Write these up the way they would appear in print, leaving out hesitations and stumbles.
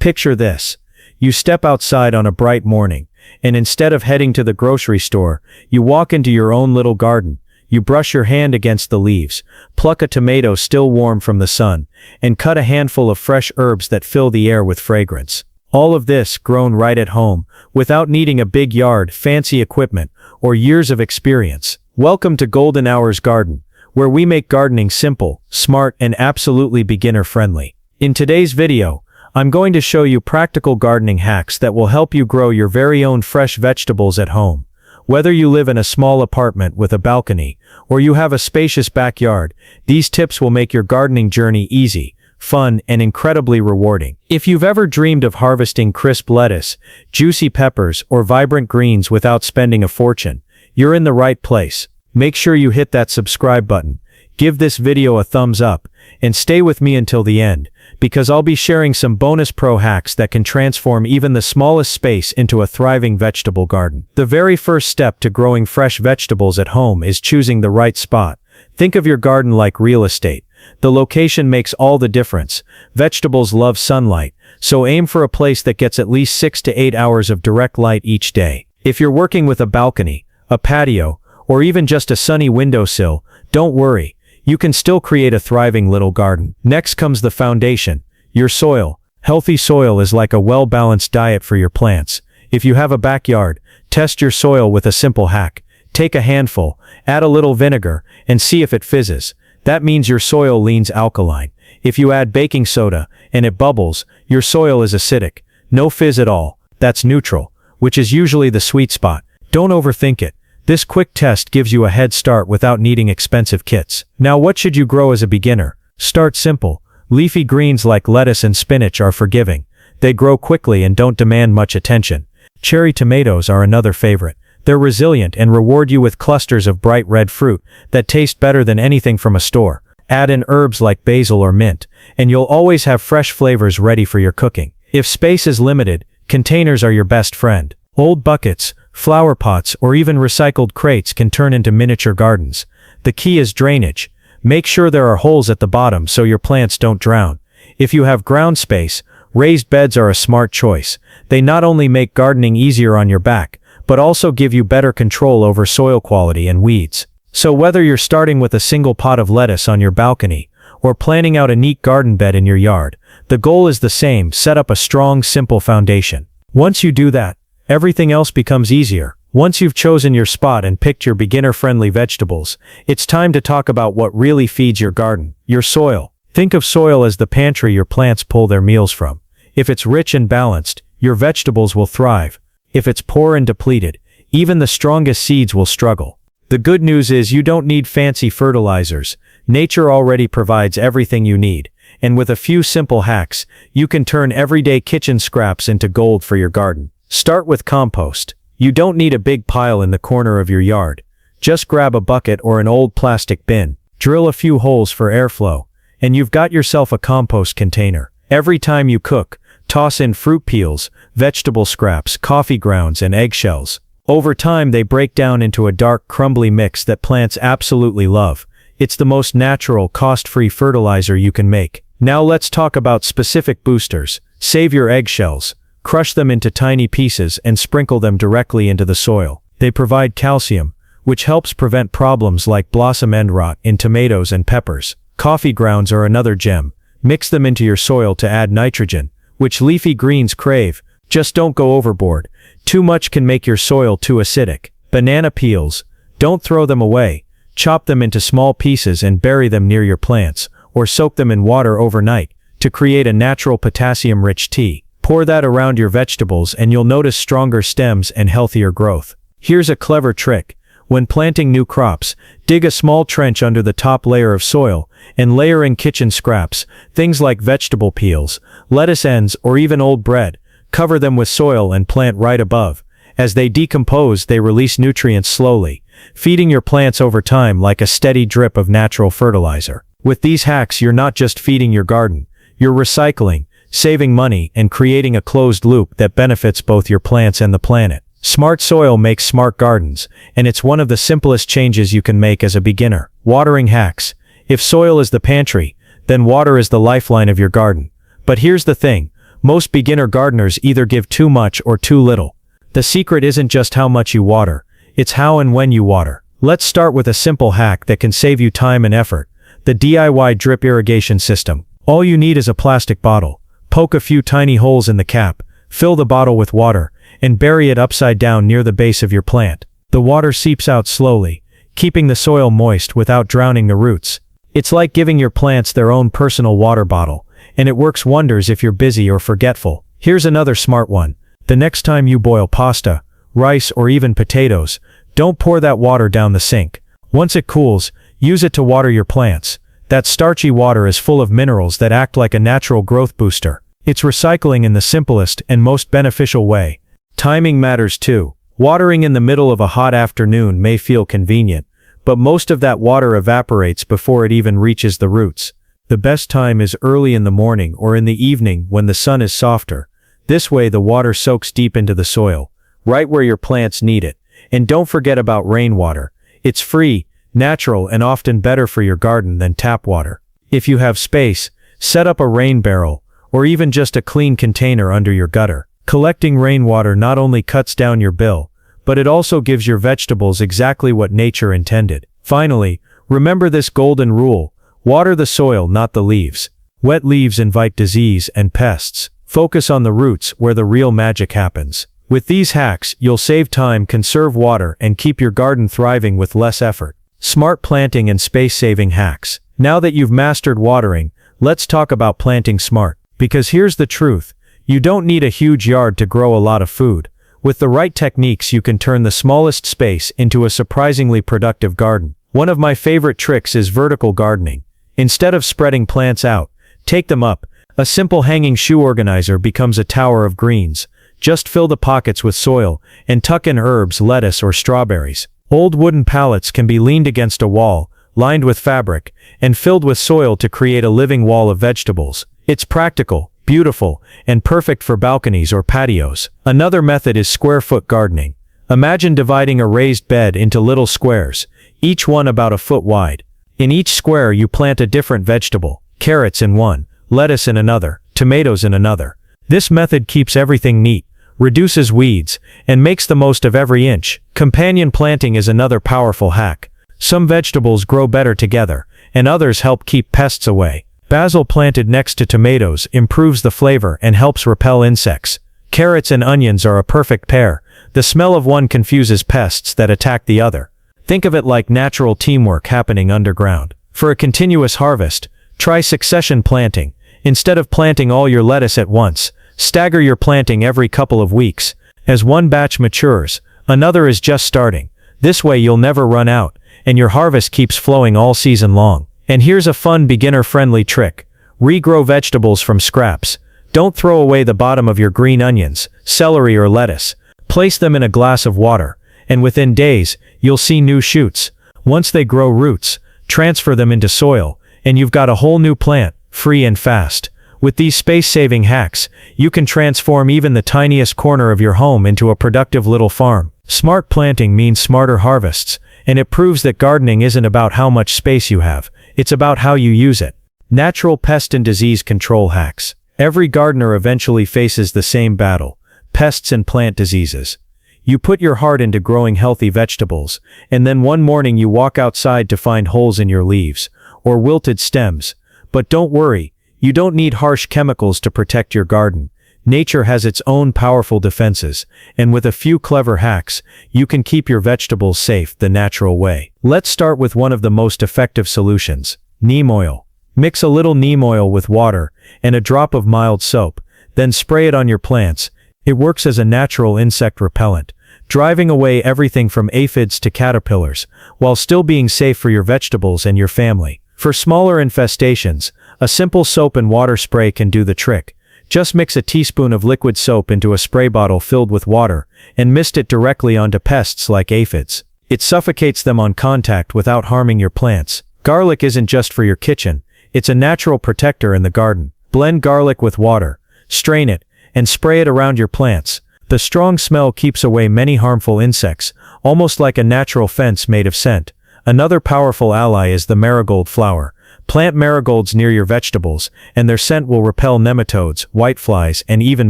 Picture this. You step outside on a bright morning, and instead of heading to the grocery store, you walk into your own little garden. You brush your hand against the leaves, pluck a tomato still warm from the sun, and cut a handful of fresh herbs that fill the air with fragrance. All of this grown right at home, without needing a big yard, fancy equipment, or years of experience. Welcome to Golden Hours Garden, where we make gardening simple, smart, and absolutely beginner-friendly. In today's video, I'm going to show you practical gardening hacks that will help you grow your very own fresh vegetables at home. Whether you live in a small apartment with a balcony, or you have a spacious backyard, these tips will make your gardening journey easy, fun, and incredibly rewarding. If you've ever dreamed of harvesting crisp lettuce, juicy peppers, or vibrant greens without spending a fortune, you're in the right place. Make sure you hit that subscribe button, give this video a thumbs up, and stay with me until the end, because I'll be sharing some bonus pro hacks that can transform even the smallest space into a thriving vegetable garden. The very first step to growing fresh vegetables at home is choosing the right spot. Think of your garden like real estate. The location makes all the difference. Vegetables love sunlight, so aim for a place that gets at least 6 to 8 hours of direct light each day. If you're working with a balcony, a patio, or even just a sunny windowsill, don't worry. You can still create a thriving little garden. Next comes the foundation, your soil. Healthy soil is like a well-balanced diet for your plants. If you have a backyard, test your soil with a simple hack. Take a handful, add a little vinegar, and see if it fizzes. That means your soil leans alkaline. If you add baking soda and it bubbles, your soil is acidic. No fizz at all. That's neutral, which is usually the sweet spot. Don't overthink it. This quick test gives you a head start without needing expensive kits. Now, what should you grow as a beginner? Start simple. Leafy greens like lettuce and spinach are forgiving. They grow quickly and don't demand much attention. Cherry tomatoes are another favorite. They're resilient and reward you with clusters of bright red fruit that taste better than anything from a store. Add in herbs like basil or mint, and you'll always have fresh flavors ready for your cooking. If space is limited, containers are your best friend. Old buckets, flower pots, or even recycled crates can turn into miniature gardens. The key is drainage. Make sure there are holes at the bottom so your plants don't drown. If you have ground space, raised beds are a smart choice. They not only make gardening easier on your back, but also give you better control over soil quality and weeds. So whether you're starting with a single pot of lettuce on your balcony, or planning out a neat garden bed in your yard, the goal is the same: set up a strong, simple foundation. Once you do that, everything else becomes easier. Once you've chosen your spot and picked your beginner-friendly vegetables, it's time to talk about what really feeds your garden: your soil. Think of soil as the pantry your plants pull their meals from. If it's rich and balanced, your vegetables will thrive. If it's poor and depleted, even the strongest seeds will struggle. The good news is you don't need fancy fertilizers. Nature already provides everything you need, and with a few simple hacks, you can turn everyday kitchen scraps into gold for your garden. Start with compost. You don't need a big pile in the corner of your yard. Just grab a bucket or an old plastic bin, drill a few holes for airflow, and you've got yourself a compost container. Every time you cook, toss in fruit peels, vegetable scraps, coffee grounds, and eggshells. Over time, they break down into a dark, crumbly mix that plants absolutely love. It's the most natural, cost-free fertilizer you can make. Now let's talk about specific boosters. Save your eggshells. Crush them into tiny pieces and sprinkle them directly into the soil. They provide calcium, which helps prevent problems like blossom end rot in tomatoes and peppers. Coffee grounds are another gem. Mix them into your soil to add nitrogen, which leafy greens crave. Just don't go overboard. Too much can make your soil too acidic. Banana peels. Don't throw them away. Chop them into small pieces and bury them near your plants, or soak them in water overnight to create a natural potassium-rich tea. Pour that around your vegetables and you'll notice stronger stems and healthier growth. Here's a clever trick. When planting new crops, dig a small trench under the top layer of soil and layer in kitchen scraps, things like vegetable peels, lettuce ends, or even old bread. Cover them with soil and plant right above. As they decompose, they release nutrients slowly, feeding your plants over time like a steady drip of natural fertilizer. With these hacks, you're not just feeding your garden, you're recycling, saving money, and creating a closed loop that benefits both your plants and the planet. Smart soil makes smart gardens, and it's one of the simplest changes you can make as a beginner. Watering hacks. If soil is the pantry, then water is the lifeline of your garden. But here's the thing. Most beginner gardeners either give too much or too little. The secret isn't just how much you water, it's how and when you water. Let's start with a simple hack that can save you time and effort: the DIY drip irrigation system. All you need is a plastic bottle. Poke a few tiny holes in the cap, fill the bottle with water, and bury it upside down near the base of your plant. The water seeps out slowly, keeping the soil moist without drowning the roots. It's like giving your plants their own personal water bottle, and it works wonders if you're busy or forgetful. Here's another smart one. The next time you boil pasta, rice, or even potatoes, don't pour that water down the sink. Once it cools, use it to water your plants. That starchy water is full of minerals that act like a natural growth booster. It's recycling in the simplest and most beneficial way. Timing matters too. Watering in the middle of a hot afternoon may feel convenient, but most of that water evaporates before it even reaches the roots. The best time is early in the morning or in the evening when the sun is softer. This way the water soaks deep into the soil, right where your plants need it. And don't forget about rainwater. It's free, natural, and often better for your garden than tap water. If you have space, set up a rain barrel, or even just a clean container under your gutter. Collecting rainwater not only cuts down your bill, but it also gives your vegetables exactly what nature intended. Finally, remember this golden rule: water the soil, not the leaves. Wet leaves invite disease and pests. Focus on the roots where the real magic happens. With these hacks, you'll save time, conserve water, and keep your garden thriving with less effort. Smart planting and space-saving hacks. Now that you've mastered watering, let's talk about planting smart. Because here's the truth: you don't need a huge yard to grow a lot of food. With the right techniques, you can turn the smallest space into a surprisingly productive garden. One of my favorite tricks is vertical gardening. Instead of spreading plants out, take them up. A simple hanging shoe organizer becomes a tower of greens. Just fill the pockets with soil and tuck in herbs, lettuce, or strawberries. Old wooden pallets can be leaned against a wall, lined with fabric, and filled with soil to create a living wall of vegetables. It's practical, beautiful, and perfect for balconies or patios. Another method is square-foot gardening. Imagine dividing a raised bed into little squares, each one about a foot wide. In each square you plant a different vegetable: carrots in one, lettuce in another, tomatoes in another. This method keeps everything neat, reduces weeds, and makes the most of every inch. Companion planting is another powerful hack. Some vegetables grow better together, and others help keep pests away. Basil planted next to tomatoes improves the flavor and helps repel insects. Carrots and onions are a perfect pair. The smell of one confuses pests that attack the other. Think of it like natural teamwork happening underground. For a continuous harvest, try succession planting. Instead of planting all your lettuce at once, stagger your planting every couple of weeks. As one batch matures, another is just starting. This way you'll never run out, and your harvest keeps flowing all season long. And here's a fun beginner-friendly trick: regrow vegetables from scraps. Don't throw away the bottom of your green onions, celery, or lettuce. Place them in a glass of water, and within days, you'll see new shoots. Once they grow roots, transfer them into soil, and you've got a whole new plant, free and fast. With these space-saving hacks, you can transform even the tiniest corner of your home into a productive little farm. Smart planting means smarter harvests, and it proves that gardening isn't about how much space you have, it's about how you use it. Natural pest and disease control hacks. Every gardener eventually faces the same battle: pests and plant diseases. You put your heart into growing healthy vegetables, and then one morning you walk outside to find holes in your leaves, or wilted stems. But don't worry, you don't need harsh chemicals to protect your garden. Nature has its own powerful defenses, and with a few clever hacks, you can keep your vegetables safe the natural way. Let's start with one of the most effective solutions: neem oil. Mix a little neem oil with water and a drop of mild soap, then spray it on your plants. It works as a natural insect repellent, driving away everything from aphids to caterpillars, while still being safe for your vegetables and your family. For smaller infestations, a simple soap and water spray can do the trick. Just mix a teaspoon of liquid soap into a spray bottle filled with water, and mist it directly onto pests like aphids. It suffocates them on contact without harming your plants. Garlic isn't just for your kitchen, it's a natural protector in the garden. Blend garlic with water, strain it, and spray it around your plants. The strong smell keeps away many harmful insects, almost like a natural fence made of scent. Another powerful ally is the marigold flower. Plant marigolds near your vegetables, and their scent will repel nematodes, whiteflies, and even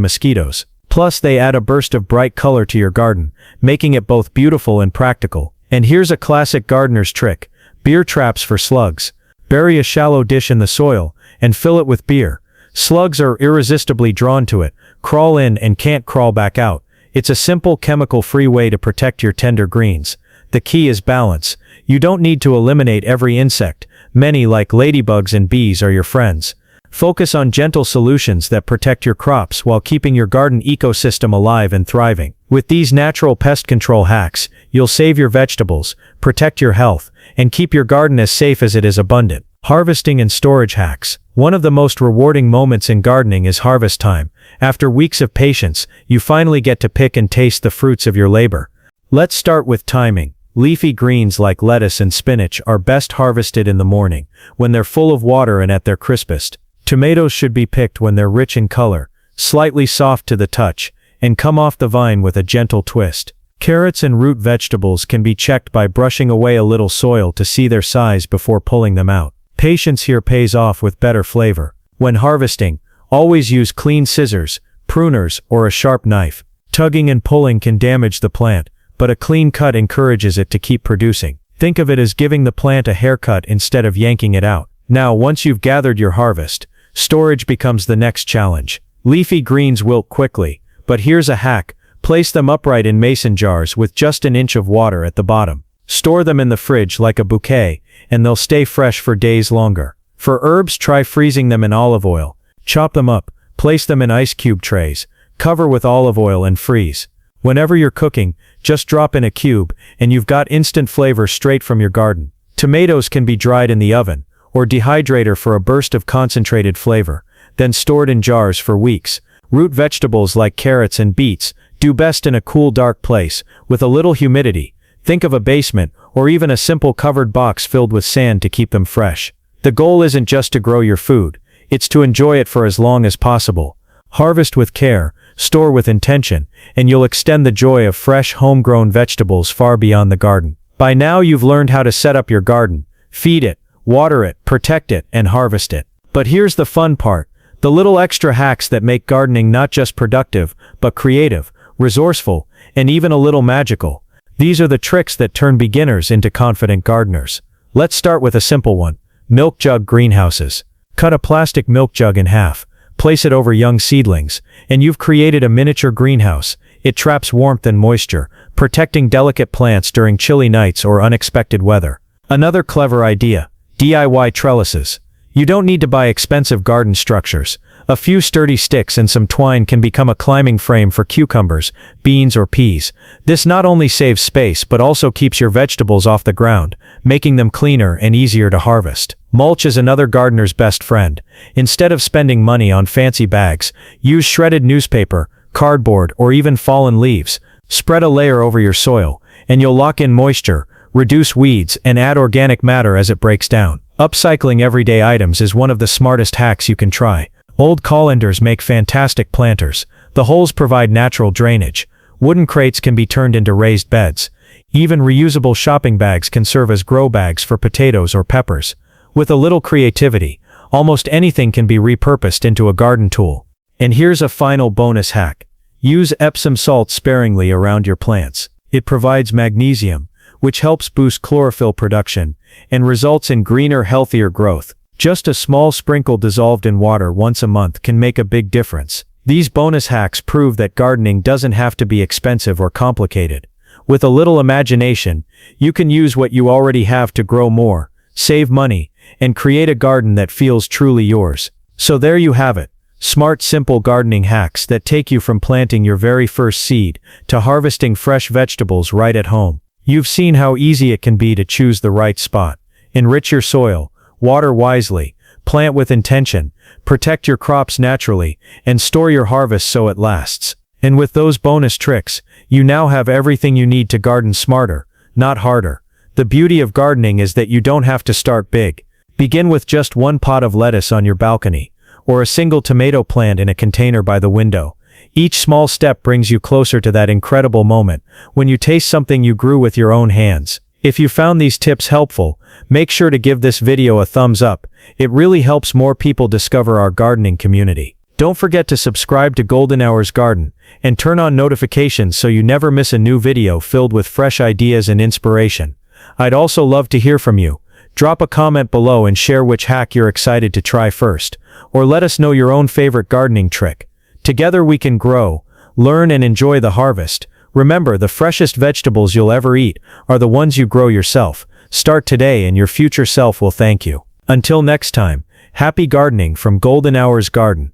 mosquitoes. Plus, they add a burst of bright color to your garden, making it both beautiful and practical. And here's a classic gardener's trick: beer traps for slugs. Bury a shallow dish in the soil, and fill it with beer. Slugs are irresistibly drawn to it, crawl in and can't crawl back out. It's a simple chemical-free way to protect your tender greens. The key is balance. You don't need to eliminate every insect. Many, like ladybugs and bees, are your friends. Focus on gentle solutions that protect your crops while keeping your garden ecosystem alive and thriving. With these natural pest control hacks, you'll save your vegetables, protect your health, and keep your garden as safe as it is abundant. Harvesting and storage hacks. One of the most rewarding moments in gardening is harvest time. After weeks of patience, you finally get to pick and taste the fruits of your labor. Let's start with timing. Leafy greens like lettuce and spinach are best harvested in the morning, when they're full of water and at their crispest. Tomatoes should be picked when they're rich in color, slightly soft to the touch, and come off the vine with a gentle twist. Carrots and root vegetables can be checked by brushing away a little soil to see their size before pulling them out. Patience here pays off with better flavor. When harvesting, always use clean scissors, pruners, or a sharp knife. Tugging and pulling can damage the plant, but a clean cut encourages it to keep producing. Think of it as giving the plant a haircut instead of yanking it out. Now, once you've gathered your harvest, storage becomes the next challenge. Leafy greens wilt quickly, but here's a hack: place them upright in mason jars with just an inch of water at the bottom. Store them in the fridge like a bouquet, and they'll stay fresh for days longer. For herbs, try freezing them in olive oil. Chop them up, place them in ice cube trays, cover with olive oil and freeze. Whenever you're cooking, just drop in a cube, and you've got instant flavor straight from your garden. Tomatoes can be dried in the oven, or dehydrator for a burst of concentrated flavor, then stored in jars for weeks. Root vegetables like carrots and beets do best in a cool, dark place, with a little humidity. Think of a basement, or even a simple covered box filled with sand to keep them fresh. The goal isn't just to grow your food, it's to enjoy it for as long as possible. Harvest with care, store with intention, and you'll extend the joy of fresh, homegrown vegetables far beyond the garden. By now you've learned how to set up your garden, feed it, water it, protect it, and harvest it. But here's the fun part: the little extra hacks that make gardening not just productive, but creative, resourceful, and even a little magical. These are the tricks that turn beginners into confident gardeners. Let's start with a simple one: milk jug greenhouses. Cut a plastic milk jug in half, place it over young seedlings, and you've created a miniature greenhouse. It traps warmth and moisture, protecting delicate plants during chilly nights or unexpected weather. Another clever idea: DIY trellises. You don't need to buy expensive garden structures. A few sturdy sticks and some twine can become a climbing frame for cucumbers, beans, or peas. This not only saves space but also keeps your vegetables off the ground, making them cleaner and easier to harvest. Mulch is another gardener's best friend. Instead of spending money on fancy bags, use shredded newspaper, cardboard, or even fallen leaves. Spread a layer over your soil, and you'll lock in moisture, reduce weeds, and add organic matter as it breaks down. Upcycling everyday items is one of the smartest hacks you can try. Old colanders make fantastic planters. The holes provide natural drainage. Wooden crates can be turned into raised beds. Even reusable shopping bags can serve as grow bags for potatoes or peppers. With a little creativity, almost anything can be repurposed into a garden tool. And here's a final bonus hack: use Epsom salt sparingly around your plants. It provides magnesium, which helps boost chlorophyll production and results in greener, healthier growth. Just a small sprinkle dissolved in water once a month can make a big difference. These bonus hacks prove that gardening doesn't have to be expensive or complicated. With a little imagination, you can use what you already have to grow more, save money, and create a garden that feels truly yours. So there you have it: smart, simple gardening hacks that take you from planting your very first seed to harvesting fresh vegetables right at home. You've seen how easy it can be to choose the right spot. Enrich your soil, water wisely, plant with intention, protect your crops naturally, and store your harvest so it lasts. And with those bonus tricks, you now have everything you need to garden smarter, not harder. The beauty of gardening is that you don't have to start big. Begin with just one pot of lettuce on your balcony, or a single tomato plant in a container by the window. Each small step brings you closer to that incredible moment when you taste something you grew with your own hands. If you found these tips helpful, make sure to give this video a thumbs up. It really helps more people discover our gardening community. Don't forget to subscribe to Golden Hours Garden and turn on notifications so you never miss a new video filled with fresh ideas and inspiration. I'd also love to hear from you. Drop a comment below and share which hack you're excited to try first, or let us know your own favorite gardening trick. Together we can grow, learn and enjoy the harvest. Remember, the freshest vegetables you'll ever eat are the ones you grow yourself. Start today and your future self will thank you. Until next time, happy gardening from Golden Hours Garden.